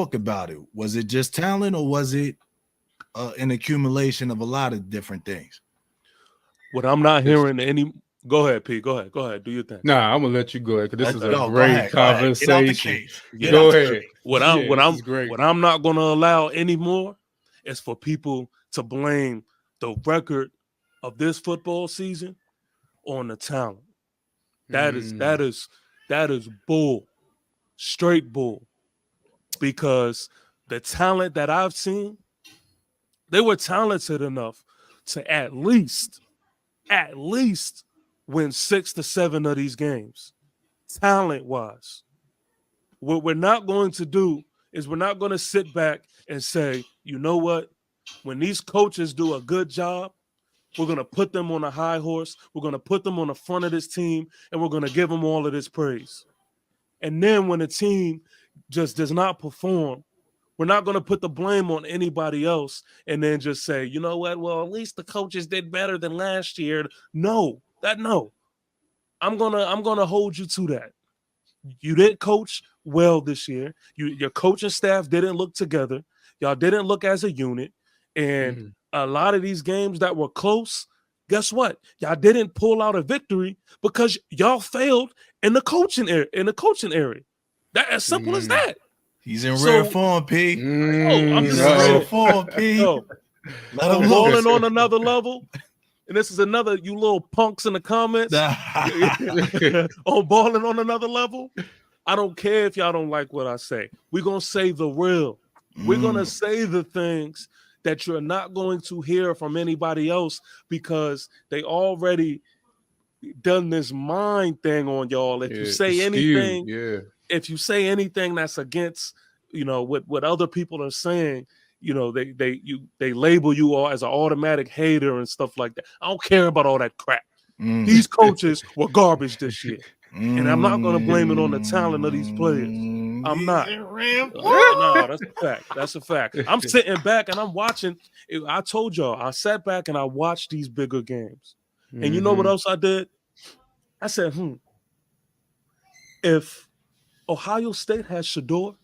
talk about it? Was it just talent, or was it an accumulation of a lot of different things? What I'm not It's, hearing any. Go ahead, Pete. Go ahead. Go ahead. Do your thing. nah, I'm gonna let you go ahead because this is Okay, a go great ahead. Go ahead. Get out the conversation. cage. Get Yeah. out Go the ahead. cage. What Yeah, I'm what this I'm is great. what I'm not gonna allow anymore is for people to blame the record of this football season on the talent. That is Mm, that is that is bull, straight bull. Because the talent that I've seen, they were talented enough to at least win 6 to 7 of these games, talent wise. What we're not going to do is we're not going to sit back and say, you know what? When these coaches do a good job, we're going to put them on a high horse. We're going to put them on the front of this team, and we're going to give them all of this praise. And then when a team just does not perform, we're not going to put the blame on anybody else and then just say, you know what? Well, at least the coaches did better than last year. No. I'm gonna hold you to that. You didn't coach well this year. Your coaching staff didn't look together. Y'all didn't look as a unit. And mhm. a lot of these games that were close, guess what? Y'all didn't pull out a victory because y'all failed in the coaching area. That as simple as Mm, that. He's in rare So, form, P. I'm He's just in rare uh-oh. saying, form, P. yo, Let him on loose. balling on another level, and this is another you little punks in the comments. On balling on another level, I don't care if y'all don't like what I say. We're gonna say the real. We're gonna Mm. say the things that you're not going to hear from anybody else because they already done this mind thing on y'all. If you Yeah, say it's skewed. anything, Yeah. that's against, what other people are saying, they label you all as an automatic hater and stuff like that. I don't care about all that crap. Mm. These coaches were garbage this year. And I'm not going to blame it on the talent of these players. I'm He's not. in rare No, form. that's a fact. That's a fact. I'm sitting back and I'm watching. I told y'all, I sat back and I watched these bigger games. And you know what Mhm. else I did? I said, if Ohio State had Shador,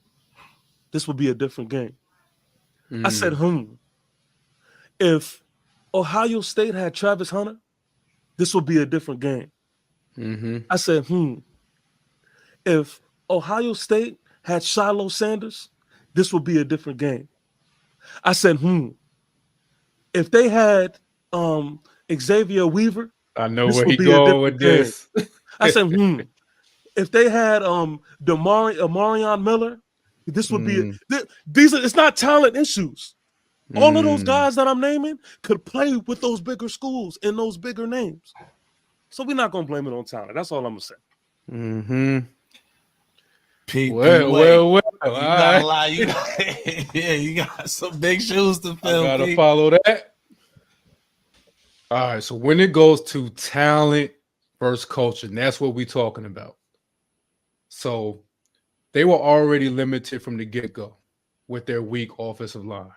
this would be a different game. I said, Mm, if Ohio State had Travis Hunter, this would be a different game. mhm. I said, if Ohio State had Shiloh Sanders, this would be a different game. I said, if they had Xavier Weaver, I know this where would he be a going different with game. this. I said, if they had Amarion Miller, this would be Mm, it's not talent issues. All of those mm. guys that I'm naming could play with those bigger schools and those bigger names. So we're not gonna blame it on talent. That's all I'm gonna say. Mhm. P, Well, wait. well, well. All You gotta right. lie. You got, yeah, you got some big shoes to I fill, gotta P. follow that. All right. So when it goes to talent versus culture, and that's what we're talking about. So they were already limited from the get go with their weak offensive line.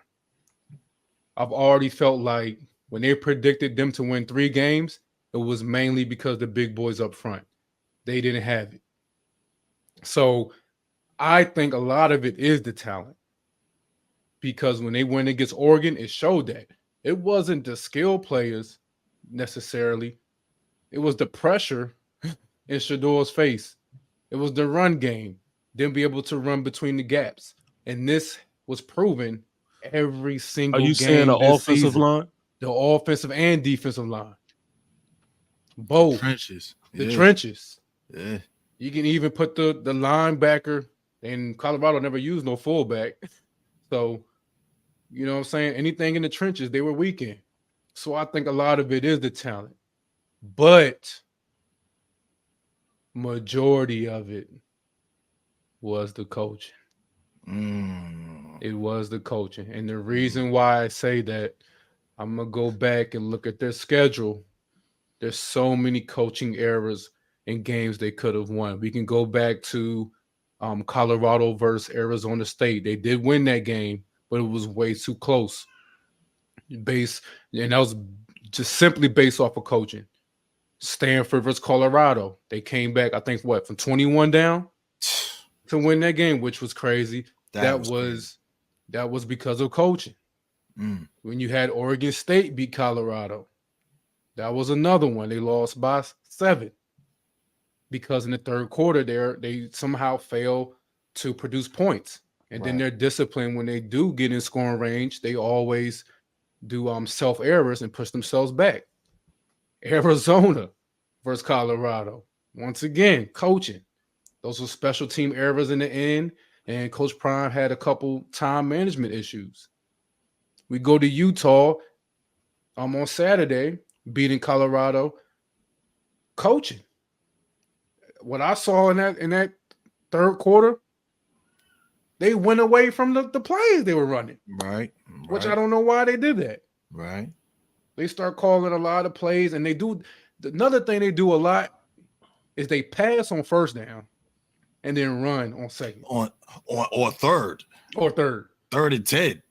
I've already felt like when they predicted them to win 3 games, it was mainly because the big boys up front. They didn't have it. So I think a lot of it is the talent because when they went against Oregon, it showed that it wasn't the skill players necessarily. It was the pressure in Shador's face. It was the run game, them be able to run between the gaps. And this was proven every Are single you saying the game this offensive season. line? The offensive and defensive line. The Both. trenches. The Yeah. trenches. Yeah. You can even put the linebacker, and Colorado never used no fullback. So, you know what I'm saying? Anything in the trenches, they were weak in. So I think a lot of it is the talent. But majority of it was the coaching. Mm. It was the coaching. And the reason why I say that, I'm going to go back and look at their schedule. There's so many coaching errors in games they could have won. We can go back to Colorado versus Arizona State. They did win that game, but it was way too close. Base, and that was just simply based off of coaching. Stanford versus Colorado. They came back, I think, from 21 down to win that game, which was crazy. That crazy. was because of coaching. When you had Oregon State beat Colorado, that was another one. They lost by 7 because in the third quarter they somehow fail to produce points. And then Right. their discipline when they do get in scoring range, they always do self errors and push themselves back. Arizona versus Colorado. Once again, coaching. Those were special team errors in the end, and Coach Prime had a couple time management issues. We go to Utah on Saturday, beating Colorado. Coaching. What I saw in that third quarter, they went away from the plays they were running. Right. Which I don't know why they did that. Right. They start calling a lot of plays, and they do another thing they do a lot is they pass on first down and then run on second. On or third. Or third. 3rd and 10.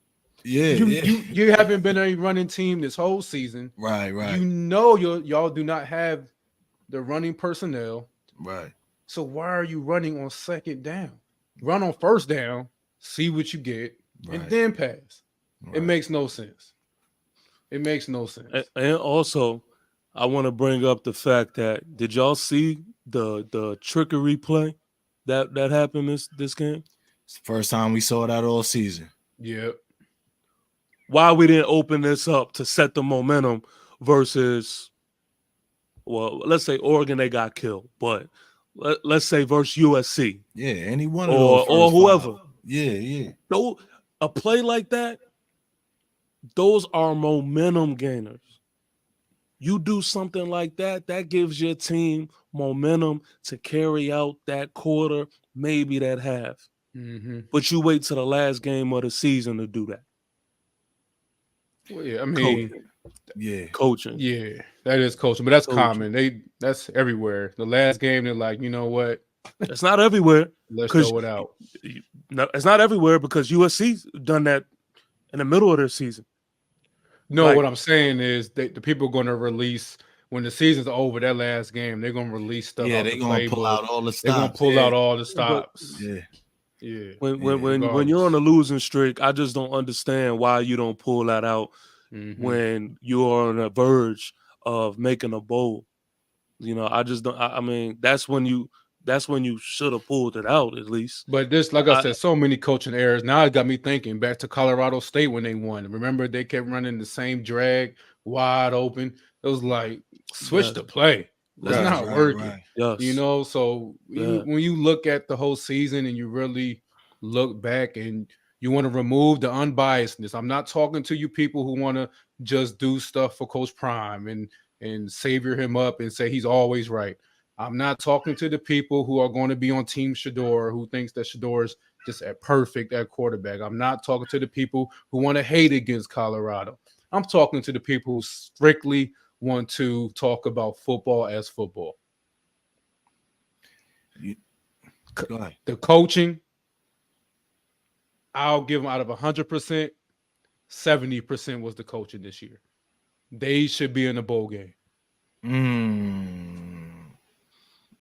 Yeah. You haven't been a running team this whole season. Right. You know y'all do not have the running personnel. Right. So why are you running on second down? Run on first down, see what you get, and then pass. Right. It makes no sense. It makes no sense. And also, I want to bring up the fact that did y'all see the trickery play that happened this game? It's the first time we saw that all season. Yeah. Why we didn't open this up to set the momentum versus, well, let's say Oregon, they got killed, but let's say versus USC. Yeah, any one of those or whoever. 5. Yeah. Though a play like that, those are momentum gainers. You do something like that, that gives your team momentum to carry out that quarter, maybe that half. Mm-hmm. But you wait till the last game of the season to do that. Well, yeah, I mean, coaching. Yeah, that is coaching, but that's common. That's everywhere. The last game, they're like, you know what? It's not everywhere. Let's show it out. No, it's not everywhere because USC's done that in the middle of their season. No, what I'm saying is the people are going to release when the season's over. That last game, they're going to release stuff. Yeah, they're going to pull out all the stops. They're going to pull out all the stops. Yeah. When you're on a losing streak, I just don't understand why you don't pull that out when you're on the verge of making a bowl. You know, I just don't. I mean, that's when you should have pulled it out at least. But this, like I said, so many coaching errors. Now it got me thinking back to Colorado State when they won. Remember, they kept running the same drag wide open. It was like switch the play. It's not working. Right. Yes. You know, so when you look at the whole season and you really look back and you want to remove the unbiasedness. I'm not talking to you people who want to just do stuff for Coach Prime and savior him up and say he's always right. I'm not talking to the people who are going to be on Team Shedeur who thinks that Shedeur is just perfect at quarterback. I'm not talking to the people who want to hate against Colorado. I'm talking to the people who strictly want to talk about football as football. Go ahead. The coaching, I'll give them out of 100%, 70% was the coaching this year. They should be in the bowl game.